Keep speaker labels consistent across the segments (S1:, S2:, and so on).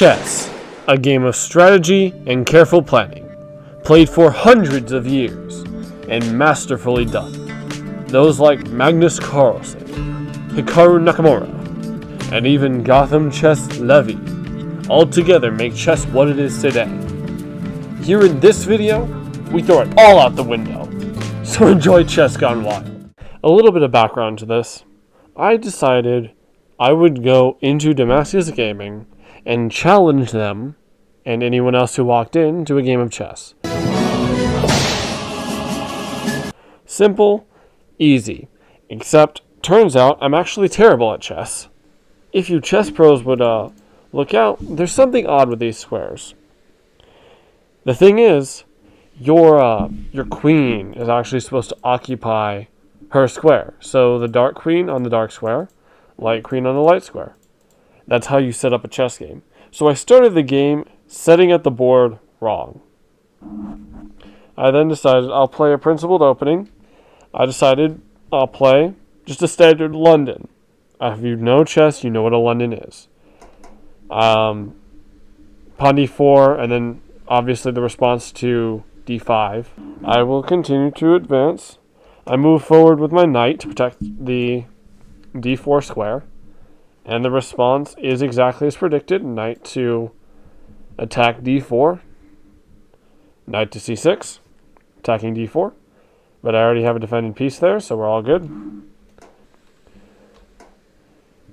S1: Chess, a game of strategy and careful planning, played for hundreds of years and masterfully done. Those like Magnus Carlsen, Hikaru Nakamura, and even Gotham Chess Levy all together make chess what it is today. Here in this video, we throw it all out the window, so enjoy Chess Gone Wild. A little bit of background to this. I decided I would go into Damascus Gaming and challenge them and anyone else who walked in to a game of chess. Simple, easy, except turns out I'm actually terrible at chess. If you chess pros would look out, there's something odd with these squares. The thing is, your queen is actually supposed to occupy her square. So the dark queen on the dark square, light queen on the light square. That's how you set up a chess game. So I started the game setting up the board wrong. I then decided I'll play a principled opening. I decided I'll play just a standard London. If you know chess, you know what a London is. Pawn d4, and then obviously the response to d5. I will continue to advance. I move forward with my knight to protect the d4 square. And the response is exactly as predicted. Knight to attack d4. Knight to c6. Attacking d4. But I already have a defended piece there, so we're all good. An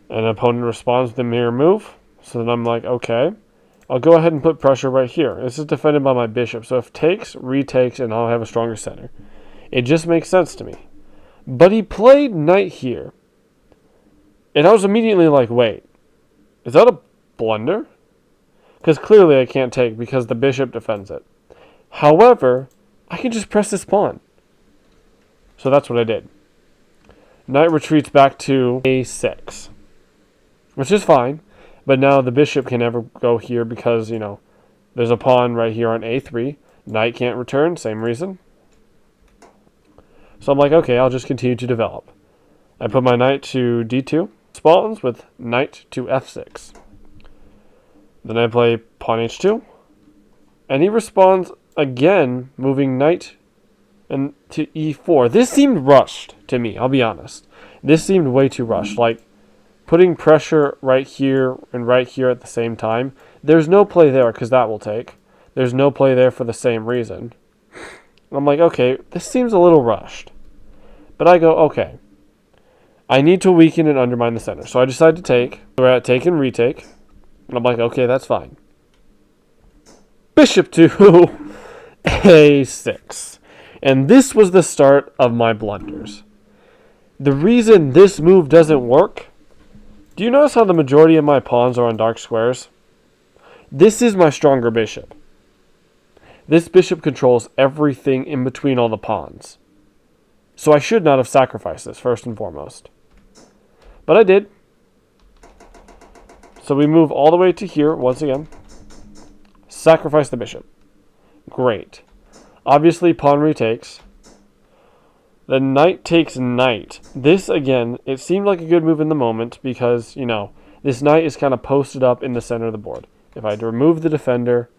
S1: opponent responds with a mirror move. So then I'm like, okay. I'll go ahead and put pressure right here. This is defended by my bishop. So if takes, retakes, and I'll have a stronger center. It just makes sense to me. But he played knight here. And I was immediately like, wait, is that a blunder? Because clearly I can't take because the bishop defends it. However, I can just press this pawn. So that's what I did. Knight retreats back to a6, which is fine. But now the bishop can never go here because, there's a pawn right here on a3. Knight can't return, same reason. So I'm like, okay, I'll just continue to develop. I put my knight to d2. Responds with knight to f6. Then I play pawn h2. And he responds again, moving knight and to e4. This seemed rushed to me, I'll be honest. This seemed way too rushed. Like, putting pressure right here and right here at the same time. There's no play there because that will take. There's no play there for the same reason. I'm like, okay, this seems a little rushed. But I go, okay. I need to weaken and undermine the center. So I decide to take. We're at take and retake. And I'm like, okay, that's fine. Bishop to a6. And this was the start of my blunders. The reason this move doesn't work, do you notice how the majority of my pawns are on dark squares? This is my stronger bishop. This bishop controls everything in between all the pawns. So I should not have sacrificed this, first and foremost. But I did. So we move all the way to here, once again. Sacrifice the bishop. Great. Obviously, pawn retakes. The knight takes knight. This, again, it seemed like a good move in the moment because, this knight is kind of posted up in the center of the board. If I remove the defender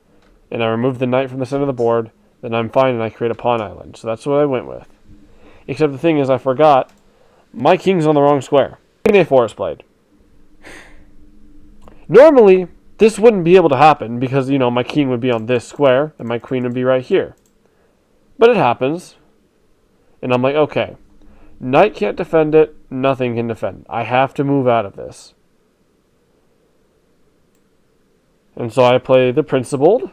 S1: and I remove the knight from the center of the board, then I'm fine and I create a pawn island. So that's what I went with. Except the thing is, I forgot my king's on the wrong square. King a4 is played. Normally, this wouldn't be able to happen because, my king would be on this square and my queen would be right here. But it happens. And I'm like, okay. Knight can't defend it. Nothing can defend it. I have to move out of this. And so I play the principled.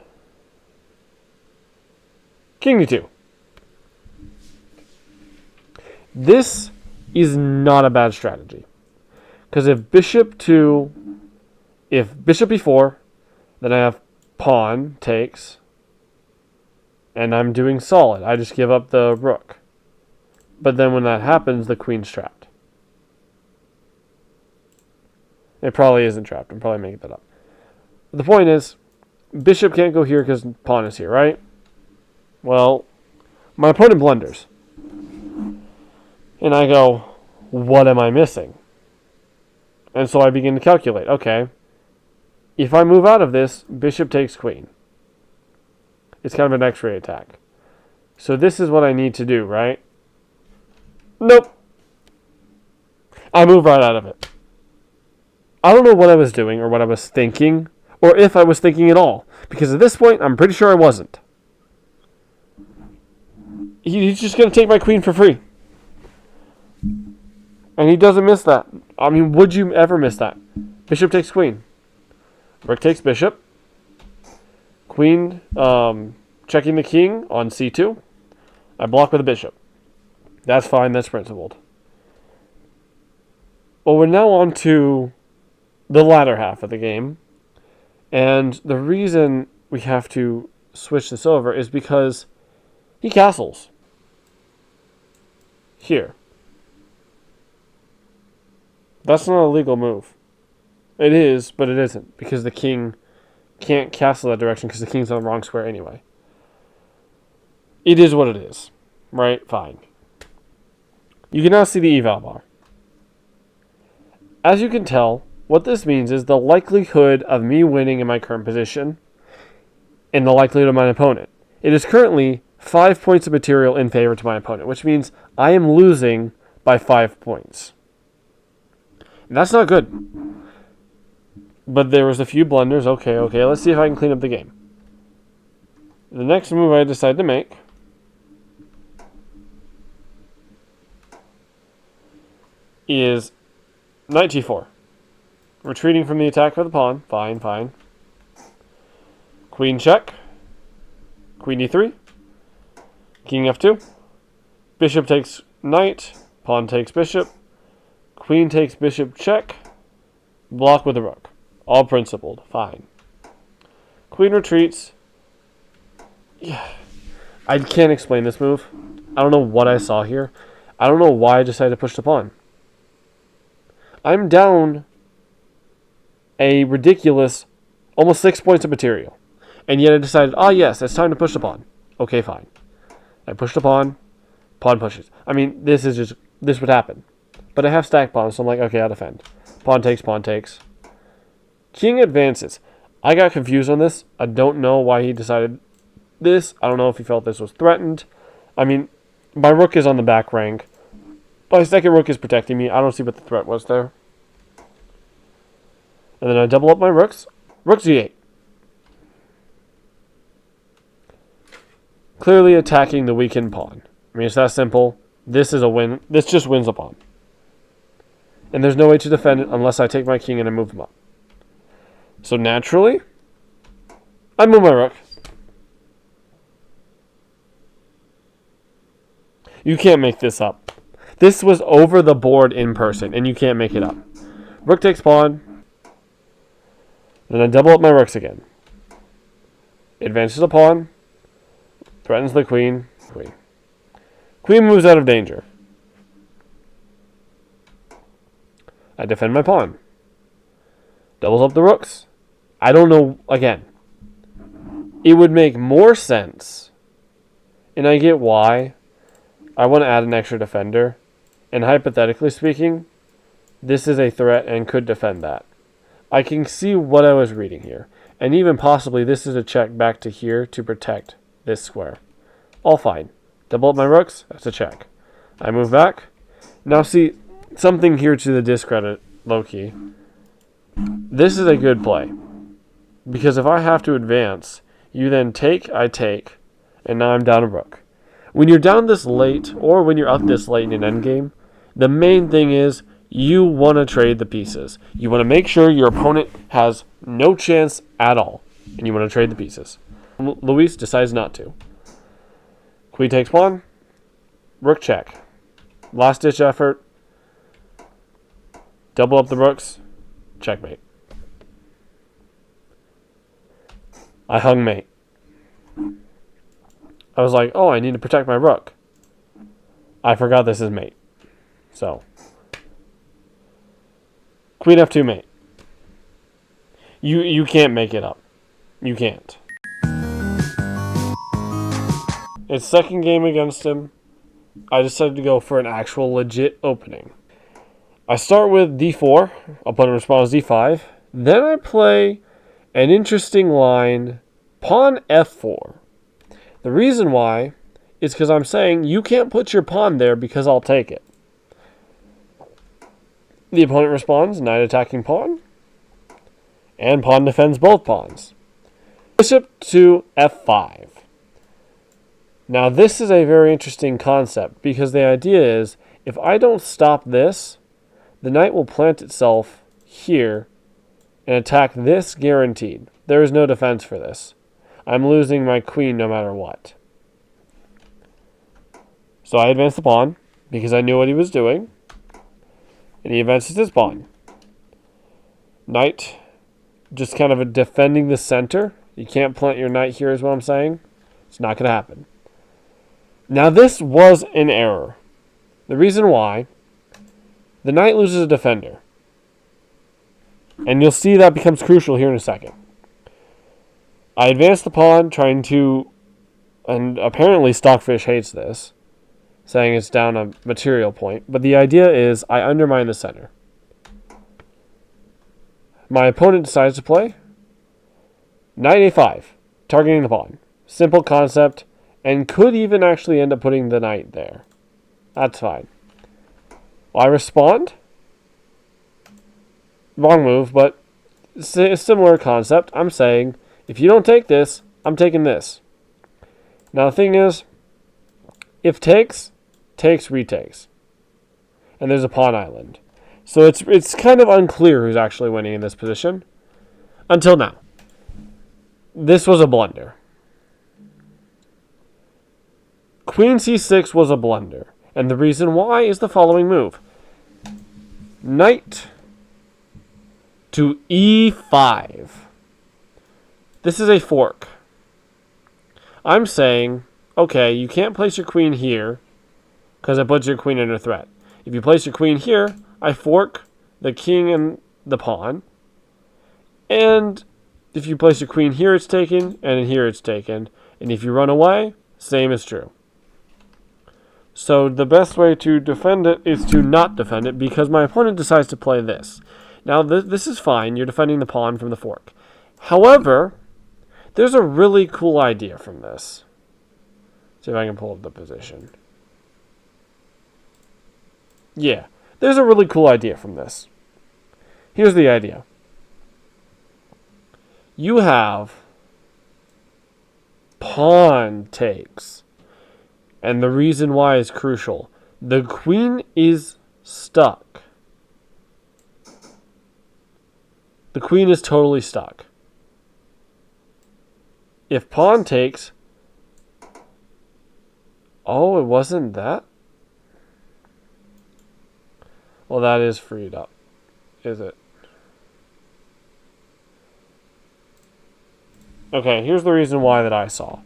S1: King d2. This is not a bad strategy. Because if bishop e4, then I have pawn takes, and I'm doing solid. I just give up the rook. But then when that happens, the queen's trapped. It probably isn't trapped. I'm probably making that up. But the point is, bishop can't go here because pawn is here, right? Well, my opponent blunders. And I go, what am I missing? And so I begin to calculate. Okay, If I move out of this, bishop takes queen. It's kind of an X-ray attack. So this is what I need to do, right? Nope. I move right out of it. I don't know what I was doing or what I was thinking, or if I was thinking at all. Because at this point, I'm pretty sure I wasn't. He's just going to take my queen for free. And he doesn't miss that. I mean, would you ever miss that? Bishop takes queen. Rook takes bishop. Queen checking the king on c2. I block with a bishop. That's fine. That's principled. Well, we're now on to the latter half of the game. And the reason we have to switch this over is because he castles. Here. That's not a legal move. It is, but it isn't. Because the king can't castle that direction because the king's on the wrong square anyway. It is what it is. Right? Fine. You can now see the eval bar. As you can tell, what this means is the likelihood of me winning in my current position and the likelihood of my opponent. It is currently 5 points of material in favor to my opponent, which means I am losing by 5 points. And that's not good. But there was a few blunders. Okay, let's see if I can clean up the game. The next move I decide to make is knight g4. Retreating from the attack of the pawn. Fine. Queen check. Queen e3. King f2. Bishop takes knight. Pawn takes bishop. Queen takes bishop check. Block with the rook. All principled. Fine. Queen retreats. Yeah. I can't explain this move. I don't know what I saw here. I don't know why I decided to push the pawn. I'm down a ridiculous almost 6 points of material. And yet I decided, yes, it's time to push the pawn. Okay, fine. I push the pawn. Pawn pushes. I mean, this would happen. But I have stacked pawns, so I'm like, okay, I'll defend. Pawn takes. King advances. I got confused on this. I don't know why he decided this. I don't know if he felt this was threatened. I mean, my rook is on the back rank. My second rook is protecting me. I don't see what the threat was there. And then I double up my rooks. Rook g8. Clearly attacking the weakened pawn. I mean, it's that simple. This is a win. This just wins a pawn. And there's no way to defend it unless I take my king and I move him up. So naturally, I move my rook. You can't make this up. This was over the board in person, and you can't make it up. Rook takes pawn. Then I double up my rooks again. Advances the pawn. Threatens the queen. Queen moves out of danger. I defend my pawn. Doubles up the rooks. I don't know, again. It would make more sense, and I get why. I want to add an extra defender, and hypothetically speaking, this is a threat and could defend that. I can see what I was reading here, and even possibly this is a check back to here to protect this square. All fine. Double up my rooks, that's a check. I move back. Now see, something here to the discredit, low-key. This is a good play. Because if I have to advance, you then take, I take, and now I'm down a rook. When you're down this late, or when you're up this late in an endgame, the main thing is you want to trade the pieces. You want to make sure your opponent has no chance at all, and you want to trade the pieces. Luis decides not to. Queen takes pawn. Rook check. Last ditch effort. Double up the rooks. Checkmate. I hung mate. I was like, I need to protect my rook. I forgot this is mate. So. Queen f2 mate. You can't make it up. You can't. It's second game against him. I decided to go for an actual legit opening. I start with d4. Opponent responds d5. Then I play An interesting line, pawn f4. The reason why is because I'm saying you can't put your pawn there because I'll take it. The opponent responds, knight attacking pawn, and pawn defends both pawns. Bishop to f5. Now this is a very interesting concept because the idea is if I don't stop this, the knight will plant itself here and attack this guaranteed. There is no defense for this. I'm losing my queen no matter what. So I advanced the pawn because I knew what he was doing. And he advances his pawn. Knight just kind of defending the center. You can't plant your knight here is what I'm saying. It's not going to happen. Now this was an error. The reason why, the knight loses a defender. And you'll see that becomes crucial here in a second. I advance the pawn, trying to, and apparently Stockfish hates this, saying it's down a material point. But the idea is I undermine the center. My opponent decides to play knight a5, targeting the pawn. Simple concept, and could even actually end up putting the knight there. That's fine. Well, I respond. Wrong move, but a similar concept. I'm saying, if you don't take this, I'm taking this. Now the thing is, if takes, retakes. And there's a pawn island. So it's kind of unclear who's actually winning in this position. Until now. This was a blunder. Queen c6 was a blunder. And the reason why is the following move. Knight to e5. This is a fork. I'm saying, okay, you can't place your queen here because it puts your queen under threat. If you place your queen here, I fork the king and the pawn. And if you place your queen here, it's taken, and here it's taken. And if you run away, same is true. So the best way to defend it is to not defend it because my opponent decides to play this. Now, this is fine. You're defending the pawn from the fork. However, there's a really cool idea from this. See if I can pull up the position. Yeah, there's a really cool idea from this. Here's the idea. You have pawn takes. And the reason why is crucial. The queen is stuck. The queen is totally stuck. If pawn takes... Oh, it wasn't that? Well, that is freed up. Is it? Okay, here's the reason why that I saw.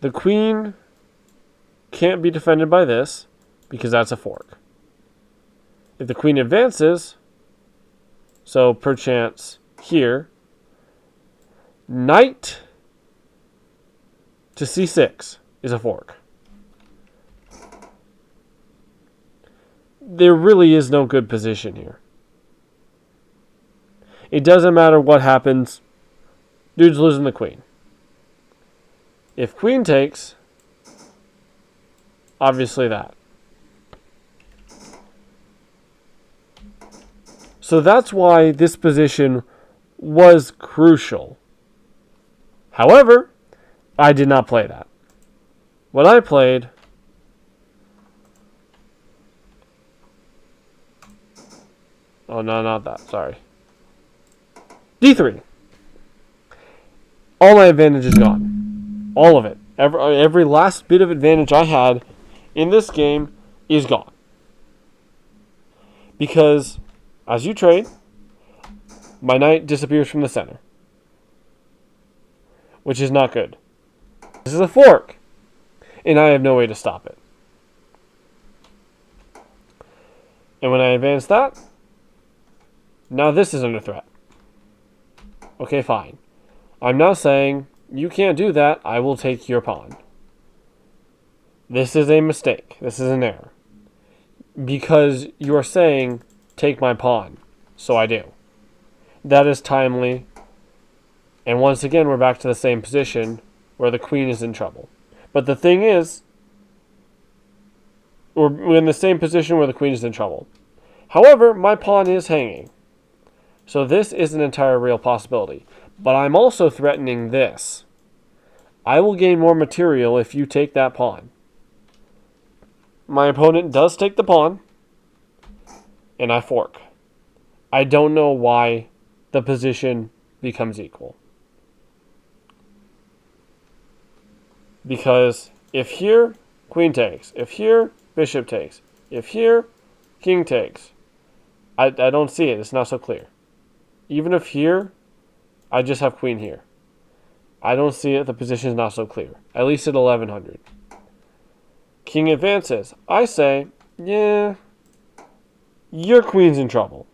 S1: The queen can't be defended by this because that's a fork. If the queen advances, so perchance here, knight to c6 is a fork. There really is no good position here. It doesn't matter what happens. Dude's losing the queen. If queen takes, obviously that. So that's why this position was crucial. However, I did not play that. What I played... Oh, no, not that. Sorry. D3. All my advantage is gone. All of it. Every last bit of advantage I had in this game is gone. Because, as you trade, my knight disappears from the center. Which is not good. This is a fork. And I have no way to stop it. And when I advance that, now this is under threat. Okay, fine. I'm now saying, you can't do that, I will take your pawn. This is a mistake. This is an error. Because you are saying, take my pawn. So I do. That is timely. And once again, we're back to the same position where the queen is in trouble. But the thing is, we're in the same position where the queen is in trouble. However, my pawn is hanging. So this is an entire real possibility. But I'm also threatening this. I will gain more material if you take that pawn. My opponent does take the pawn, and I fork. I don't know why the position becomes equal. Because if here, queen takes. If here, bishop takes. If here, king takes. I don't see it. It's not so clear. Even if here, I just have queen here. I don't see it. The position is not so clear. At least at 1100. King advances. I say, yeah, your queen's in trouble.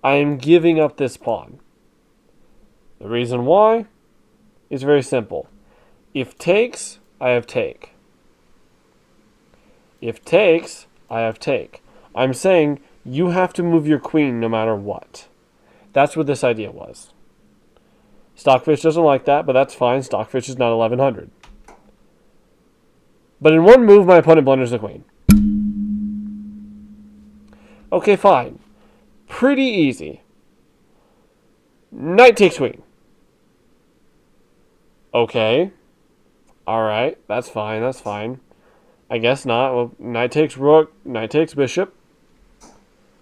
S1: I am giving up this pawn. The reason why is very simple. If takes, I have take. If takes, I have take. I'm saying you have to move your queen no matter what. That's what this idea was. Stockfish doesn't like that, but that's fine. Stockfish is not 1100. But in one move, my opponent blunders the queen. Okay, fine. Pretty easy. Knight takes queen. Okay. Alright, that's fine, that's fine. I guess not. Well, knight takes rook, knight takes bishop.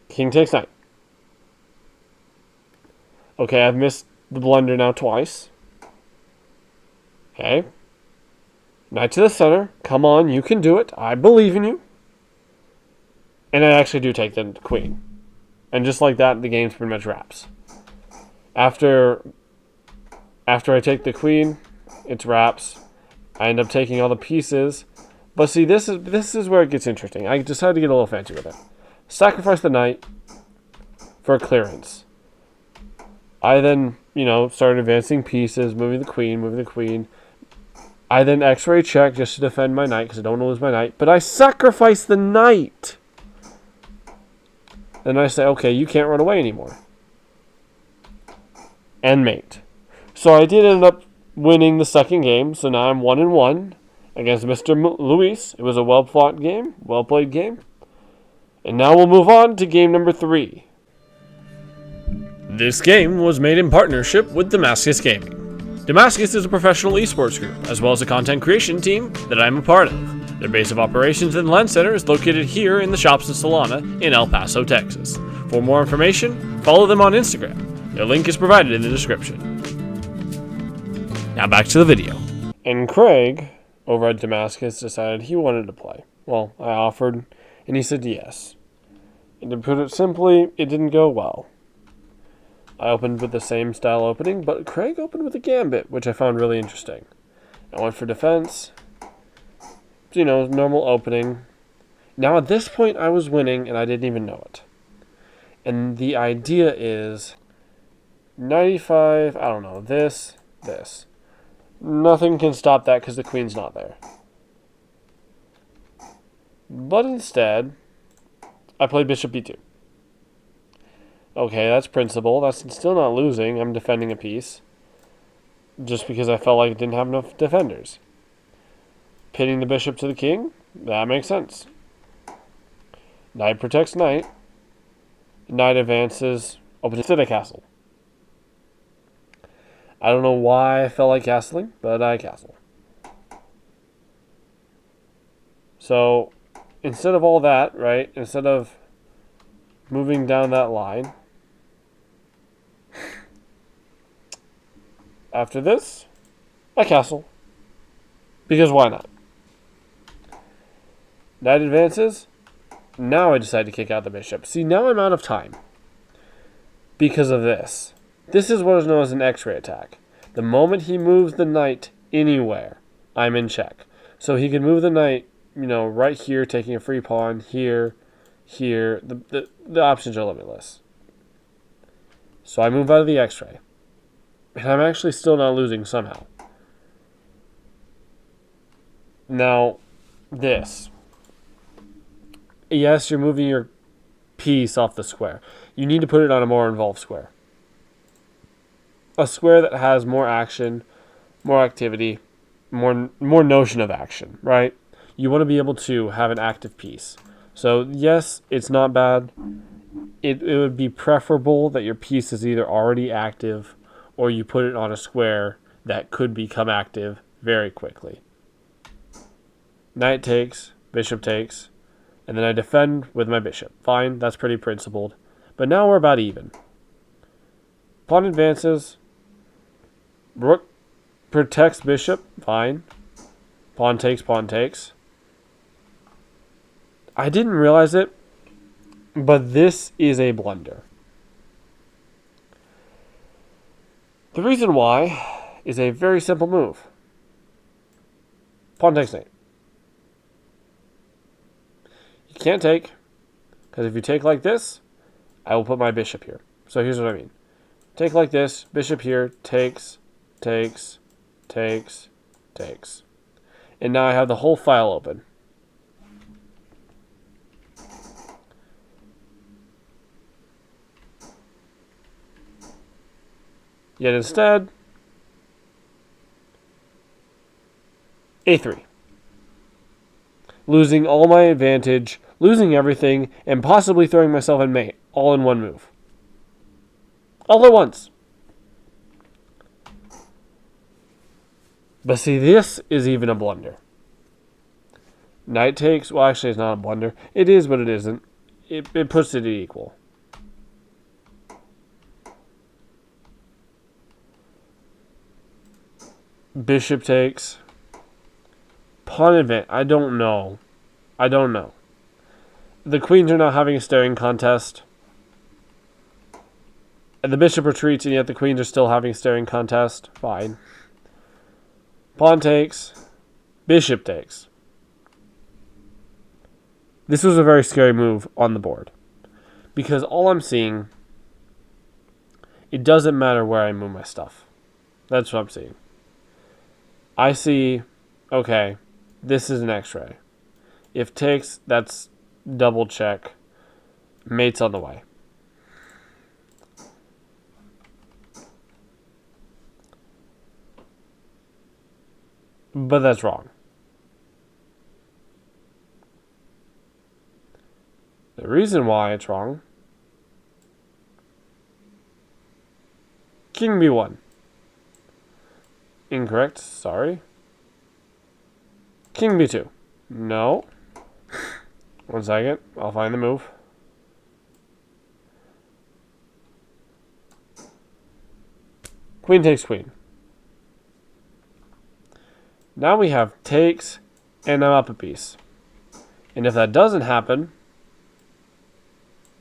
S1: King takes knight. Okay, I've missed the blunder now twice. Okay. Knight to the center. Come on, you can do it. I believe in you. And I actually do take the queen. And just like that, the game's pretty much wraps. After I take the queen, it's wraps. I end up taking all the pieces. But see, this is where it gets interesting. I decided to get a little fancy with it. Sacrifice the knight for a clearance. I then, started advancing pieces, moving the queen. I then x-ray check just to defend my knight because I don't want to lose my knight. But I sacrifice the knight. Then I say, okay, you can't run away anymore. And mate. So I did end up winning the second game. So now I'm 1-1 against Mr. Luis. It was a well-fought game, well-played game. And now we'll move on to game number 3. This game was made in partnership with Damascus Gaming. Damascus is a professional esports group, as well as a content creation team that I'm a part of. Their base of operations and LAN center is located here in the shops of Solana in El Paso, Texas. For more information, follow them on Instagram. Their link is provided in the description. Now back to the video. And Craig, over at Damascus, decided he wanted to play. Well, I offered, and he said yes. And to put it simply, it didn't go well. I opened with the same style opening, but Craig opened with a gambit, which I found really interesting. I went for defense. Normal opening. Now at this point I was winning and I didn't even know it. And the idea is 95, I don't know, this. Nothing can stop that because the queen's not there. But instead, I played bishop b2. Okay, that's principle. That's still not losing. I'm defending a piece. Just because I felt like it didn't have enough defenders. Pitting the bishop to the king? That makes sense. Knight protects knight. Knight advances. Opens to the castle. I don't know why I felt like castling, but I castle. So, instead of all that, right? Instead of moving down that line, after this, I castle. Because why not? Knight advances. Now I decide to kick out the bishop. See, now I'm out of time. Because of this. This is what is known as an X-ray attack. The moment he moves the knight anywhere, I'm in check. So he can move the knight, right here, taking a free pawn, here. The options are limitless. So I move out of the X-ray. And I'm actually still not losing somehow. Now, this. Yes, you're moving your piece off the square. You need to put it on a more involved square. a square that has more action, more activity, more notion of action, right? You want to be able to have an active piece. So yes, it's not bad. It would be preferable that your piece is either already active or you put it on a square that could become active very quickly. Knight takes, bishop takes, and then I defend with my bishop. Fine, that's pretty principled. But now we're about even. Pawn advances. Rook protects bishop. Fine. Pawn takes, pawn takes. I didn't realize it, but this is a blunder. The reason why is a very simple move. Pawn takes knight. You can't take, because if you take like this, I will put my bishop here. So here's what I mean. Take like this, bishop here, takes, takes, takes, takes. And now I have the whole file open. Yet instead, a3. Losing all my advantage, losing everything, and possibly throwing myself in mate, all in one move. All at once. But see, this is even a blunder. Knight takes, well actually it's not a blunder. It is, but it isn't. It puts it at equal. Bishop takes. Pawn advance. I don't know. The queens are now having a staring contest. And the bishop retreats, and yet the queens are still having a staring contest. Fine. Pawn takes. Bishop takes. This was a very scary move on the board. Because all I'm seeing, it doesn't matter where I move my stuff. That's what I'm seeing. I see, okay, this is an x-ray. If takes, that's double check. Mate's on the way. But that's wrong. The reason why it's wrong, King b1. Incorrect, sorry. King b2. No. 1 second, I'll find the move. Queen takes queen. Now we have takes, and I'm up a piece. And if that doesn't happen,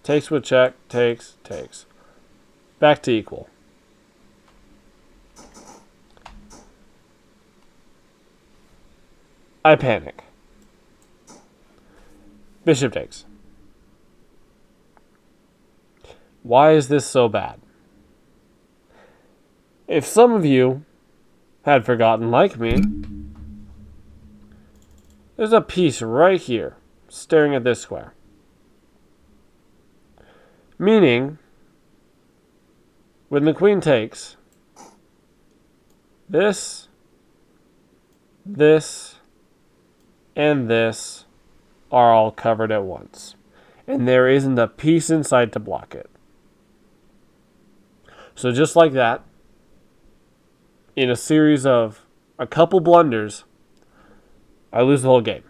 S1: takes with check, takes, takes. Back to equal. I panic. Bishop takes. Why is this so bad? If some of you had forgotten like me, there's a piece right here staring at this square. Meaning, when the queen takes, this, and this are all covered at once. And there isn't a piece inside to block it. So just like that, in a series of a couple blunders, I lose the whole game.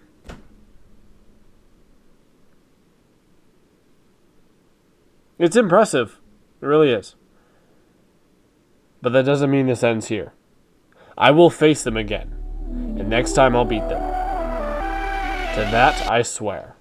S1: It's impressive. It really is. But that doesn't mean this ends here. I will face them again. And next time I'll beat them. To that I swear.